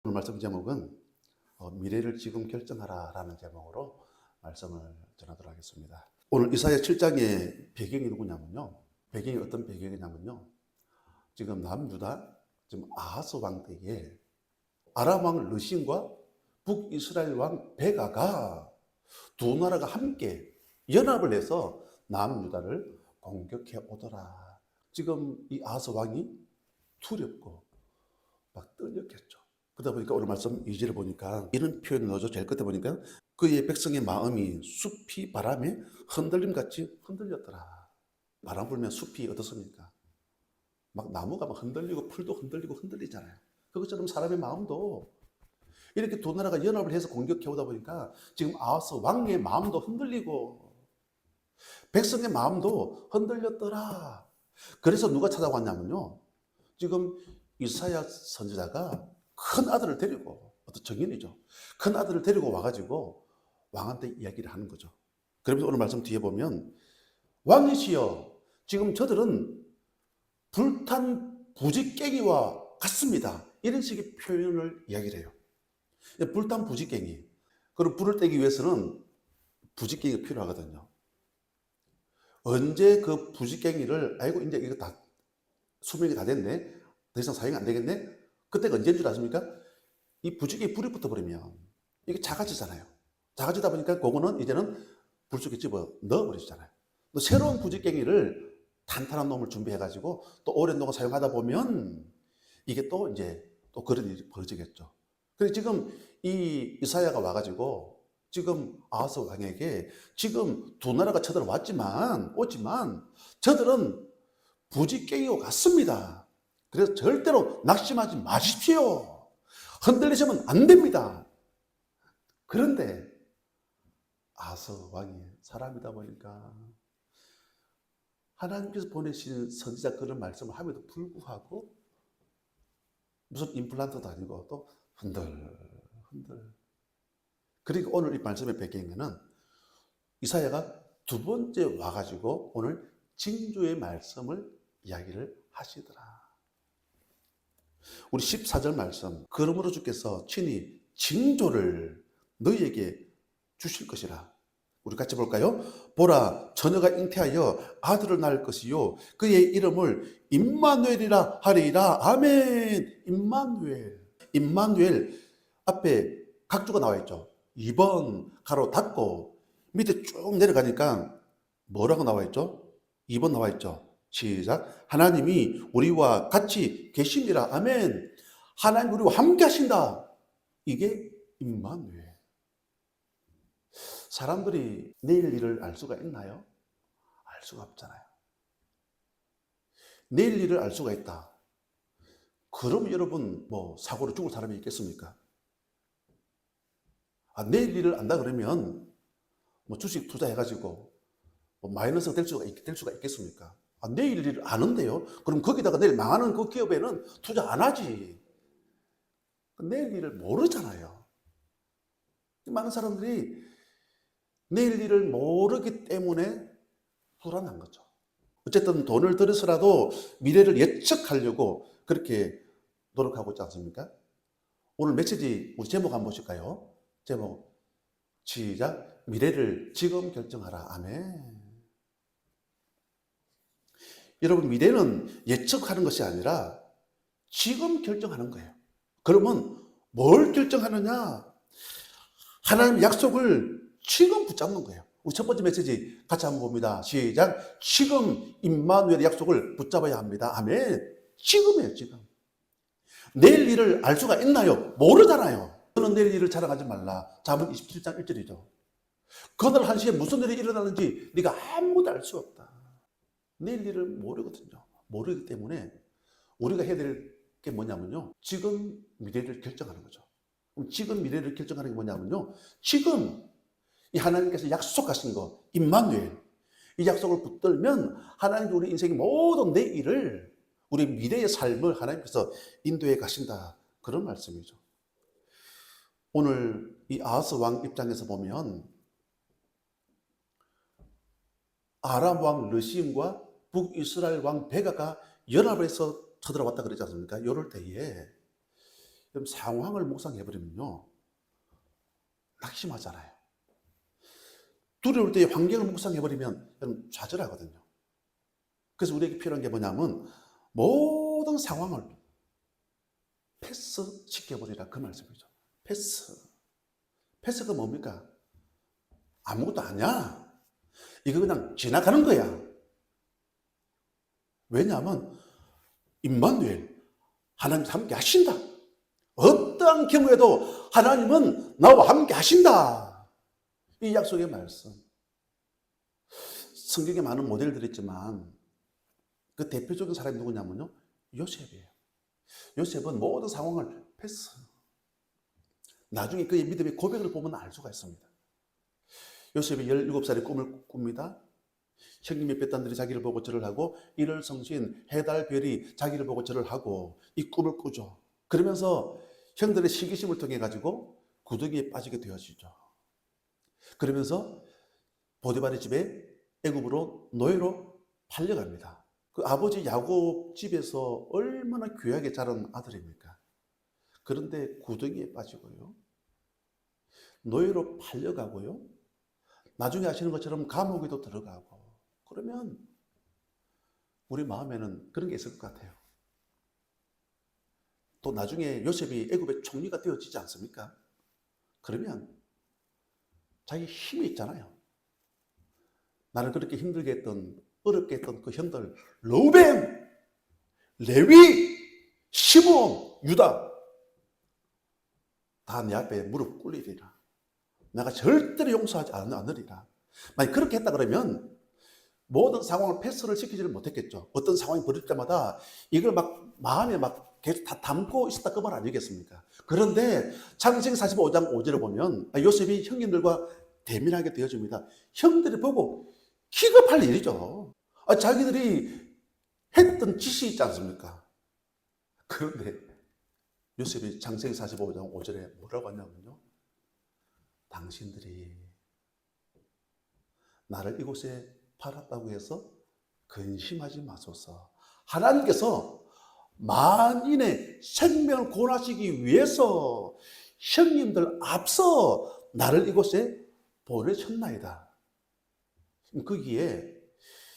오늘 말씀 제목은 미래를 지금 결정하라 라는 제목으로 말씀을 전하도록 하겠습니다. 오늘 이사야 7장의 배경이 누구냐면요. 배경이 어떤 배경이냐면요. 지금 남유다, 지금 아하스 왕 때에 아람 왕 르신과 북이스라엘 왕 베가가 두 나라가 함께 연합을 해서 남유다를 공격해 오더라. 지금 이 아하스 왕이 두렵고 막 떨렸겠죠. 그러다 보니까 오늘 말씀 2절을 보니까 이런 표현을 넣어줘. 제일 끝에 보니까 그의 백성의 마음이 숲이 바람에 흔들림같이 흔들렸더라. 바람 불면 숲이 어떻습니까? 막 나무가 막 흔들리고 풀도 흔들리고 흔들리잖아요. 그것처럼 사람의 마음도 이렇게 두 나라가 연합을 해서 공격해 오다 보니까 지금 아하스 왕의 마음도 흔들리고 백성의 마음도 흔들렸더라. 그래서 누가 찾아왔냐면요. 지금 이사야 선지자가 큰 아들을 데리고, 어떤 정인이죠. 큰 아들을 데리고 와가지고 왕한테 이야기를 하는 거죠. 그러면서 오늘 말씀 뒤에 보면 왕이시여, 지금 저들은 불탄 부지깽이와 같습니다. 이런 식의 표현을 이야기를 해요. 불탄 부지깽이. 그리고 불을 떼기 위해서는 부지깽이가 필요하거든요. 언제 그 부지깽이를, 아이고, 이제 이거 다 수명이 다 됐네. 더 이상 사용이 안 되겠네. 그때가 언제인 줄 아십니까? 이 부지깽이 불이 붙어버리면 이게 작아지잖아요. 작아지다 보니까 그거는 이제는 불 속에 집어 넣어버리잖아요. 또 새로운 부지깽이를 탄탄한 놈을 준비해가지고 또 오랜 동안 사용하다 보면 이게 또 이제 또 그런 일이 벌어지겠죠. 그래서 지금 이 이사야가 와가지고 지금 아하스 왕에게 지금 두 나라가 쳐들어왔지만 저들은 부지깽이와 같습니다. 그래서 절대로 낙심하지 마십시오. 흔들리시면 안 됩니다. 그런데 아하스 왕이 사람이다 보니까 하나님께서 보내신 선지자 그런 말씀을 함에도 불구하고 무슨 임플란트도 아니고 또 흔들. 그리고 오늘 이 말씀의 배경에는 이사야가 두 번째 와가지고 오늘 징조의 말씀을 이야기를 하시더라. 우리 14절 말씀, 그러므로 주께서 친히 징조를 너희에게 주실 것이라. 우리 같이 볼까요? 보라, 처녀가 잉태하여 아들을 낳을 것이요 그의 이름을 임마누엘이라 하리라. 아멘. 임마누엘 앞에 각주가 나와 있죠. 2번 가로 닫고 밑에 쭉 내려가니까 뭐라고 나와 있죠? 2번 나와 있죠. 시작. 하나님이 우리와 같이 계십니다. 아멘. 하나님 우리와 함께 하신다. 이게 임마누엘. 사람들이 내일 일을 알 수가 있나요? 알 수가 없잖아요. 내일 일을 알 수가 있다. 그럼 여러분 뭐 사고로 죽을 사람이 있겠습니까? 내일 일을 안다 그러면 뭐 주식 투자해가지고 뭐 마이너스가 될 수가 있겠습니까? 내일 일을 아는데요? 그럼 거기다가 내일 망하는 그 기업에는 투자 안 하지. 내일 일을 모르잖아요. 많은 사람들이 내일 일을 모르기 때문에 불안한 거죠. 어쨌든 돈을 들여서라도 미래를 예측하려고 그렇게 노력하고 있지 않습니까? 오늘 메시지 우리 제목 한번 보실까요? 제목 시작. 미래를 지금 결정하라. 아멘. 여러분, 미래는 예측하는 것이 아니라 지금 결정하는 거예요. 그러면 뭘 결정하느냐? 하나님의 약속을 지금 붙잡는 거예요. 우리 첫 번째 메시지 같이 한번 봅니다. 시작. 지금 임마누엘의 약속을 붙잡아야 합니다. 아멘. 지금이에요, 지금. 내일 일을 알 수가 있나요? 모르잖아요. 너는 내일 일을 자랑하지 말라. 잠언 27장 1절이죠. 그날 한시에 무슨 일이 일어나는지 네가 아무도 알 수 없다. 내일 일을 모르거든요. 모르기 때문에 우리가 해야 될 게 뭐냐면요. 지금 미래를 결정하는 거죠. 그럼 지금 미래를 결정하는 게 뭐냐면요. 지금 이 하나님께서 약속하신 거, 임마누엘, 이 약속을 붙들면 하나님이 우리 인생의 모든 내일을, 우리 미래의 삶을 하나님께서 인도해 가신다. 그런 말씀이죠. 오늘 이 아하스 왕 입장에서 보면 아람 왕 르신과 북이스라엘 왕 베가가 연합을 해서 쳐들어왔다 그러지 않습니까? 이럴 때에 그럼 상황을 묵상해버리면요, 낙심하잖아요. 두려울 때 환경을 묵상해버리면 여러분 좌절하거든요. 그래서 우리에게 필요한 게 뭐냐면 모든 상황을 패스시켜버리라, 그 말씀이죠. 패스가 뭡니까? 아무것도 아니야. 이거 그냥 지나가는 거야. 왜냐하면 임마누엘, 하나님 함께 하신다. 어떠한 경우에도 하나님은 나와 함께 하신다. 이 약속의 말씀. 성경에 많은 모델들이 있지만 그 대표적인 사람이 누구냐면요, 요셉이에요. 요셉은 모든 상황을 패스. 나중에 그의 믿음의 고백을 보면 알 수가 있습니다. 요셉이 17살에 꿈을 꿉니다. 형님의 뱃단들이 자기를 보고 절을 하고 일월 성신 해달 별이 자기를 보고 절을 하고 이 꿈을 꾸죠. 그러면서 형들의 시기심을 통해 가지고 구덩이에 빠지게 되어지죠. 그러면서 보디발의 집에 애굽으로 노예로 팔려갑니다. 그 아버지 야곱 집에서 얼마나 귀하게 자란 아들입니까? 그런데 구덩이에 빠지고요, 노예로 팔려가고요, 나중에 아시는 것처럼 감옥에도 들어가고. 그러면 우리 마음에는 그런 게 있을 것 같아요. 또 나중에 요셉이 애굽의 총리가 되어지지 않습니까? 그러면 자기 힘이 있잖아요. 나를 그렇게 힘들게 했던, 어렵게 했던 그 형들, 르우벤, 레위, 시므온, 유다, 다 내 앞에 무릎 꿇리리라. 내가 절대로 용서하지 않으리라. 만약 그렇게 했다 그러면 모든 상황을 패스를 시키지를 못했겠죠. 어떤 상황이 벌어질 때마다 이걸 막 마음에 막 계속 다 담고 있었다 그 말 아니겠습니까? 그런데 창세기 45장 5절을 보면 요셉이 형님들과 대면하게 되어집니다. 형들이 보고 기겁할 일이죠. 자기들이 했던 짓이 있지 않습니까? 그런데 요셉이 창세기 45장 5절에 뭐라고 하냐면요, 당신들이 나를 이곳에 팔았다고 해서 근심하지 마소서. 하나님께서 만인의 생명을 구원하시기 위해서 형님들 앞서 나를 이곳에 보내셨나이다. 거기에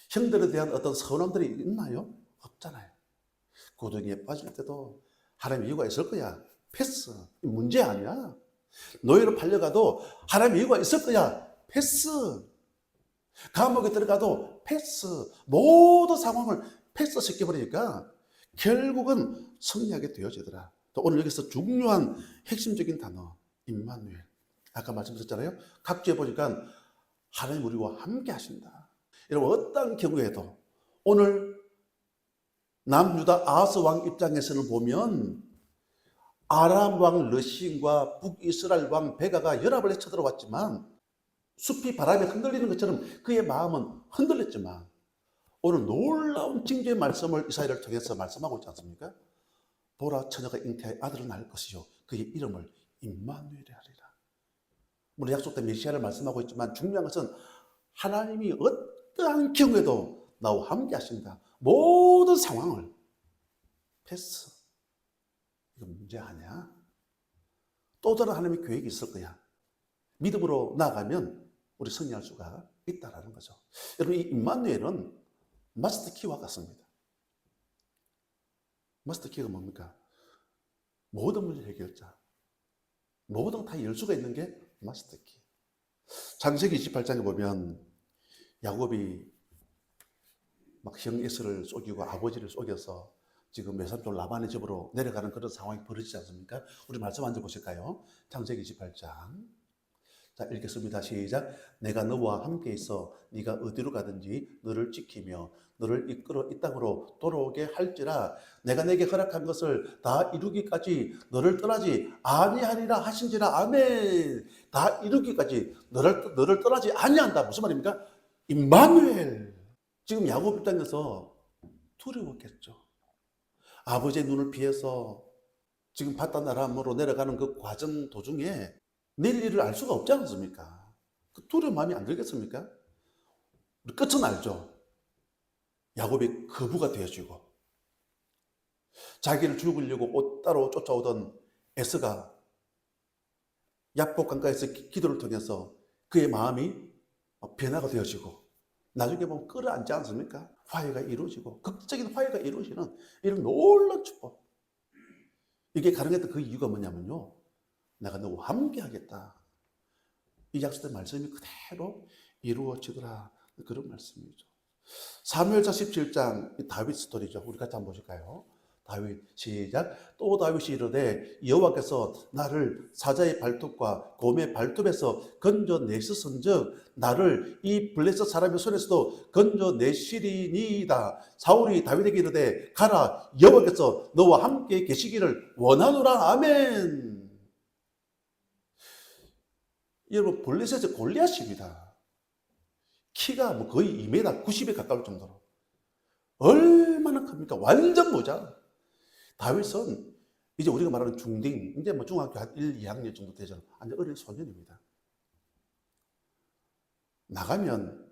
형들에 대한 어떤 서운함들이 있나요? 없잖아요. 구덩이에 빠질 때도 하나님 이유가 있을 거야. 패스. 문제 아니야. 노예로 팔려가도 하나님 이유가 있을 거야. 패스. 감옥에 들어가도 패스. 모든 상황을 패스시켜버리니까 결국은 승리하게 되어지더라. 또 오늘 여기서 중요한 핵심적인 단어, 임마누엘. 아까 말씀드렸잖아요. 각주에 보니까 하나님 우리와 함께 하신다. 여러분, 어떤 경우에도 오늘 남유다 아하스 왕 입장에서는 보면 아람 왕 러신과 북이스라엘 왕 베가가 연합을 해 쳐들어왔지만 숲이 바람에 흔들리는 것처럼 그의 마음은 흔들렸지만 오늘 놀라운 징조의 말씀을 이사야를 통해서 말씀하고 있지 않습니까? 보라, 처녀가 잉태하여 아들을 낳을 것이요 그의 이름을 임마누엘이 하리라. 물론 약속된 메시아를 말씀하고 있지만 중요한 것은 하나님이 어떠한 경우에도 나와 함께 하신다. 모든 상황을 패스. 이거 문제 아니야. 또 다른 하나님의 계획이 있을 거야. 믿음으로 나아가면 우리 승리할 수가 있다라는 거죠. 여러분, 이 임마누엘은 마스터 키와 같습니다. 마스터 키가 뭡니까? 모든 문제 해결자. 모든 다 열 수가 있는 게 마스터 키. 창세기 28장에 보면 야곱이 막 형 에서를 속이고 아버지를 속여서 지금 외삼촌 라반의 집으로 내려가는 그런 상황이 벌어지지 않습니까? 우리 말씀 앉아 보실까요? 창세기 28장. 자, 읽겠습니다. 시작. 내가 너와 함께 있어 네가 어디로 가든지 너를 지키며 너를 이끌어 이 땅으로 돌아오게 할지라. 내가 내게 허락한 것을 다 이루기까지 너를 떠나지 아니하리라 하신지라. 아멘. 다 이루기까지 너를 떠나지 아니한다. 무슨 말입니까? 임마누엘. 지금 야곱 입장에서 두려웠겠죠. 아버지의 눈을 피해서 지금 바단 아람으로 내려가는 그 과정 도중에 내일 일을 알 수가 없지 않습니까? 그 두려운 마음이 안 들겠습니까? 우리 끝은 알죠. 야곱이 거부가 되어지고 자기를 죽이려고 따로 쫓아오던 에스가 야복 강가에서 기도를 통해서 그의 마음이 변화가 되어지고 나중에 보면 끌어안지 않습니까? 화해가 이루어지고 극적인 화해가 이루어지는 이런 놀라운 축복. 이게 가능했던 그 이유가 뭐냐면요, 내가 너와 함께 하겠다. 이 약속된 말씀이 그대로 이루어지더라. 그런 말씀이죠. 사무엘상 17장 다윗 스토리죠. 우리 같이 한번 보실까요? 다윗 시작. 또 다윗이 이르되 여호와께서 나를 사자의 발톱과 곰의 발톱에서 건져내셨은즉 나를 이 블레셋 사람의 손에서도 건져내시리니이다. 사울이 다윗에게 이르되 가라, 여호와께서 너와 함께 계시기를 원하노라. 아멘. 여러분, 블레셋의 골리앗입니다. 키가 뭐 거의 2m 90에 가까울 정도로 얼마나 큽니까? 완전 모자. 다윗은 이제 우리가 말하는 중딩, 이제 뭐 중학교 한 1, 2학년 정도 되잖아요. 완전 어린 소년입니다. 나가면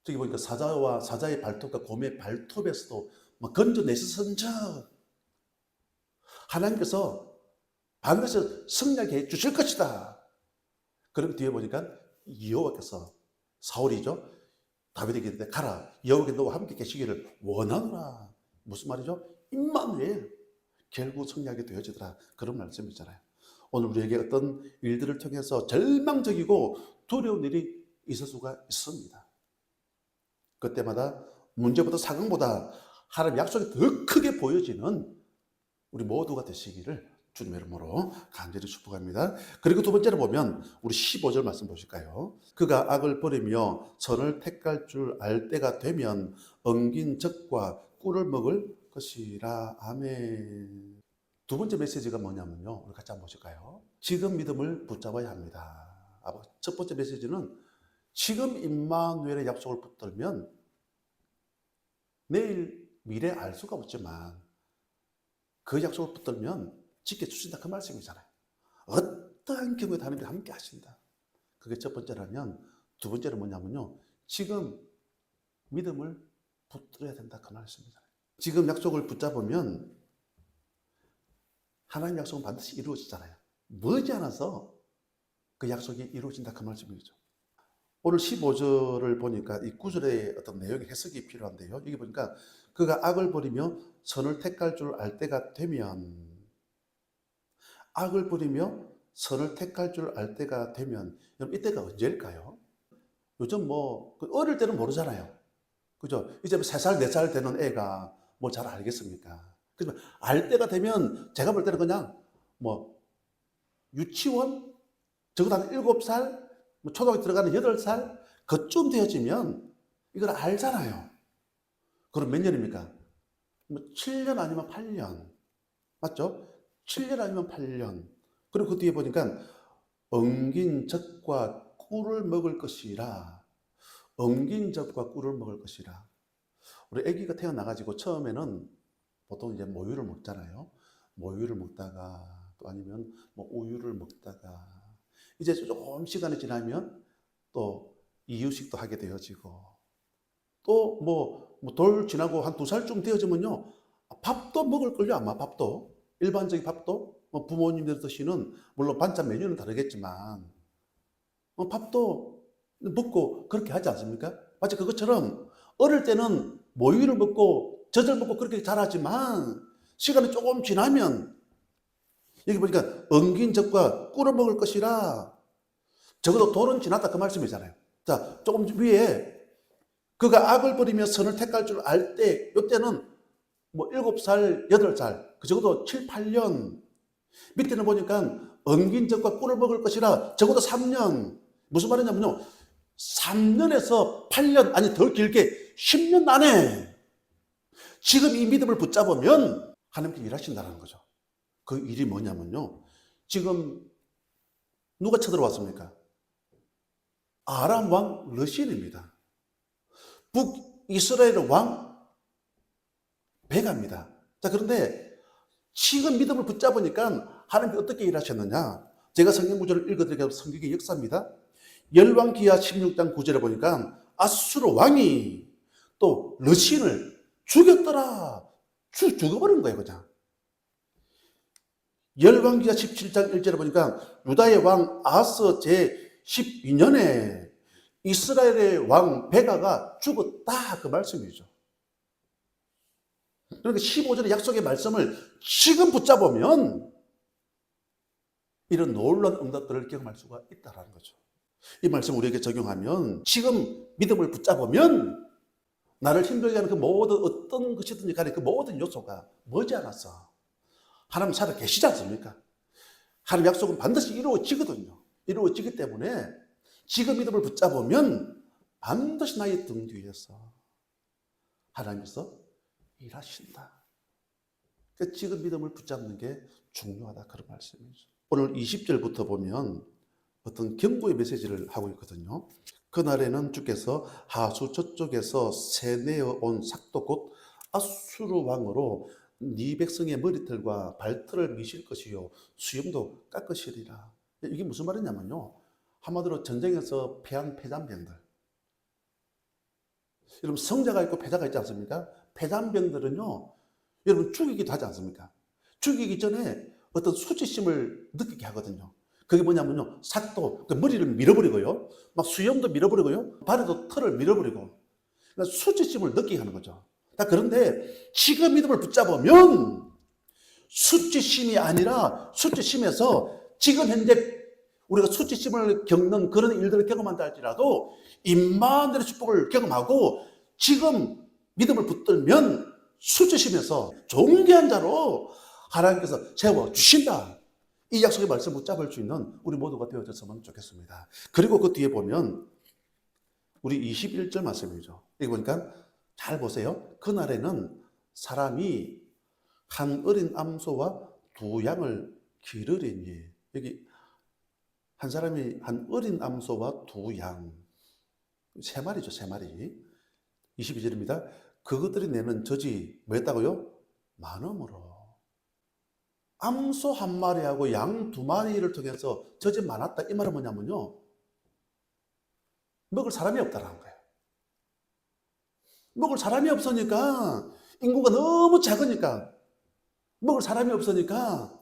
저기 보니까 사자의 발톱과 곰의 발톱에서도 막 건져내셨은즉 하나님께서 반드시 승리하게 해 주실 것이다. 그럼 뒤에 보니까 여호와께서, 사울이죠, 다윗에게 이르되 가라, 여호와께서 너와 함께 계시기를 원하노라. 무슨 말이죠? 임마누엘, 결국 승리하게 되어지더라. 그런 말씀이잖아요. 오늘 우리에게 어떤 일들을 통해서 절망적이고 두려운 일이 있을 수가 있습니다. 그때마다 문제보다 상황보다 하나님 약속이 더 크게 보여지는 우리 모두가 되시기를 주님의 이름으로 간절히 축복합니다. 그리고 두 번째로 보면 우리 15절 말씀 보실까요? 그가 악을 버리며 선을 택할 줄 알 때가 되면 엉긴 적과 꿀을 먹을 것이라. 아멘. 두 번째 메시지가 뭐냐면요, 우리 같이 한번 보실까요? 지금 믿음을 붙잡아야 합니다. 첫 번째 메시지는 지금 임마누엘의 약속을 붙들면 내일 미래 알 수가 없지만 그 약속을 붙들면 지켜주신다, 그 말씀이잖아요. 어떠한 경우에도 하나님이 함께 하신다. 그게 첫 번째라면, 두 번째는 뭐냐면요, 지금 믿음을 붙들어야 된다, 그 말씀이잖아요. 지금 약속을 붙잡으면 하나님 약속은 반드시 이루어지잖아요. 머지않아서 그 약속이 이루어진다, 그 말씀이죠. 오늘 15절을 보니까 이 9절의 어떤 내용의 해석이 필요한데요. 여기 보니까 그가 악을 버리며 선을 택할 줄 알 때가 되면, 악을 버리며 선을 택할 줄 알 때가 되면, 여러분 이때가 언제일까요? 요즘 뭐 어릴 때는 모르잖아요. 그죠? 이제 3살, 4살 되는 애가 뭐 잘 알겠습니까? 그지만 알 때가 되면 제가 볼 때는 그냥 뭐 유치원, 적어도 한 7살, 뭐 초등학교 들어가는 8살, 그쯤 되어지면 이걸 알잖아요. 그럼 몇 년입니까? 뭐 7년 아니면 8년. 맞죠? 7년 아니면 8년. 그리고 그 뒤에 보니까 엉긴 젖과 꿀을 먹을 것이라. 엉긴 젖과 꿀을 먹을 것이라. 우리 아기가 태어나가지고 처음에는 보통 이제 모유를 먹잖아요. 모유를 먹다가 또 아니면 뭐 우유를 먹다가 이제 조금 시간이 지나면 또 이유식도 하게 되어지고 또 뭐 돌 지나고 한 2살쯤 되어지면요, 밥도 먹을걸요. 아마 밥도, 일반적인 밥도 뭐 부모님들 드시는, 물론 반찬 메뉴는 다르겠지만 밥도 먹고 그렇게 하지 않습니까? 마치 그것처럼 어릴 때는 모유를 먹고 젖을 먹고 그렇게 자라지만 시간이 조금 지나면 여기 보니까 엉긴 젖과 꿀을 먹을 것이라. 적어도 돌은 지났다, 그 말씀이잖아요. 자, 조금 위에 그가 악을 버리며 선을 택할 줄 알 때, 이때는 뭐 7살, 8살, 그 적어도 7, 8년. 밑에는 보니까 엉긴 젖과 꿀을 먹을 것이라, 적어도 3년. 무슨 말이냐면요, 3년에서 8년, 아니 더 길게 10년 안에 지금 이 믿음을 붙잡으면 하나님께 일하신다는 거죠. 그 일이 뭐냐면요, 지금 누가 쳐들어왔습니까? 아람 왕 러시아입니다. 북이스라엘 왕 베가입니다. 자, 그런데 지금 믿음을 붙잡으니까 하나님이 어떻게 일하셨느냐? 제가 성경 구절을 읽어드리겠습니다. 성경의 역사입니다. 열왕기하 16장 9절에 보니까 아수르 왕이 또 러시아를 죽였더라. 죽어버린 거예요, 그냥. 열왕기하 17장 1절에 보니까 유다의 왕 아하스 제 12년에 이스라엘의 왕 베가가 죽었다, 그 말씀이죠. 그러니까 15절의 약속의 말씀을 지금 붙잡으면 이런 놀라운 응답들을 경험할 수가 있다는 거죠. 이 말씀 우리에게 적용하면 지금 믿음을 붙잡으면 나를 힘들게 하는 그 모든 어떤 것이든지 간에 그 모든 요소가 머지않아서 하나님 살아 계시지 않습니까? 하나님 약속은 반드시 이루어지거든요. 이루어지기 때문에 지금 믿음을 붙잡으면 반드시 나의 등 뒤에서 하나님께서 일하신다. 그러니까 지금 믿음을 붙잡는 게 중요하다, 그런 말씀이죠. 오늘 20절부터 보면 어떤 경고의 메시지를 하고 있거든요. 그날에는 주께서 하수 저쪽에서 세내어 온 삭도 곧 아수르 왕으로 네 백성의 머리털과 발털을 미실 것이요 수염도 깎으시리라. 이게 무슨 말이냐면요, 한마디로 전쟁에서 패한 패잔병들, 여러분 성자가 있고 패자가 있지 않습니까? 패잔병들은요, 여러분 죽이기도 하지 않습니까? 죽이기 전에 어떤 수치심을 느끼게 하거든요. 그게 뭐냐면요, 삭도, 그 머리를 밀어버리고요, 막 수염도 밀어버리고요, 발에도 털을 밀어버리고, 그러니까 수치심을 느끼게 하는 거죠. 그런데 지금 믿음을 붙잡으면 수치심이 아니라 수치심에서 지금 현재 우리가 수치심을 겪는 그런 일들을 경험한다 할지라도 임마누엘의 축복을 경험하고 지금 믿음을 붙들면 수치심에서 존귀한 자로 하나님께서 세워주신다. 이 약속의 말씀 붙잡을 수 있는 우리 모두가 되어졌으면 좋겠습니다. 그리고 그 뒤에 보면 우리 21절 말씀이죠. 이거 보니까 잘 보세요. 그날에는 사람이 한 어린 암소와 두 양을 기르리니, 여기 한 사람이 한 어린 암소와 두 양, 세 마리죠, 세 마리. 22절입니다. 그것들이 내는 젖이 뭐였다고요? 많음으로. 암소 한 마리하고 양 두 마리를 통해서 젖이 많았다. 이 말은 뭐냐면요, 먹을 사람이 없다라는 거예요. 먹을 사람이 없으니까, 인구가 너무 작으니까, 먹을 사람이 없으니까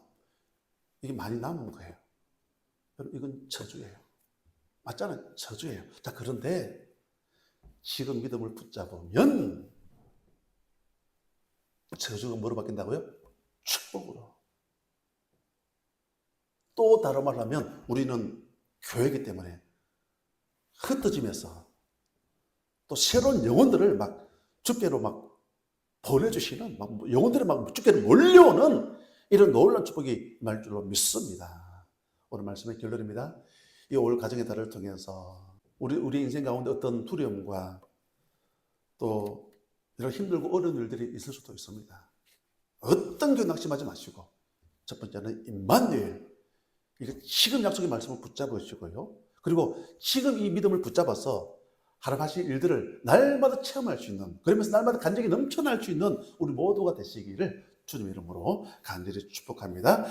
이게 많이 남은 거예요. 여러분, 이건 저주예요. 맞잖아요. 저주예요. 자, 그런데 지금 믿음을 붙잡으면 저주가 뭐로 바뀐다고요? 축복으로. 또 다른 말로 하면 우리는 교회이기 때문에 흩어지면서 또 새로운 영혼들을 막 주께로 막 보내주시는, 막 영혼들이 막 주께로 몰려오는 이런 놀라운 축복이 날 줄로 믿습니다. 오늘 말씀의 결론입니다. 이 올 가정의 달을 통해서 우리 인생 가운데 어떤 두려움과 또 이런 힘들고 어려운 일들이 있을 수도 있습니다. 어떤 게 낙심하지 마시고, 첫 번째는 임마누엘, 이게 지금 약속의 말씀을 붙잡으시고요. 그리고 지금 이 믿음을 붙잡아서 하나님 하신 일들을 날마다 체험할 수 있는, 그러면서 날마다 간증이 넘쳐날 수 있는 우리 모두가 되시기를 주님의 이름으로 간절히 축복합니다.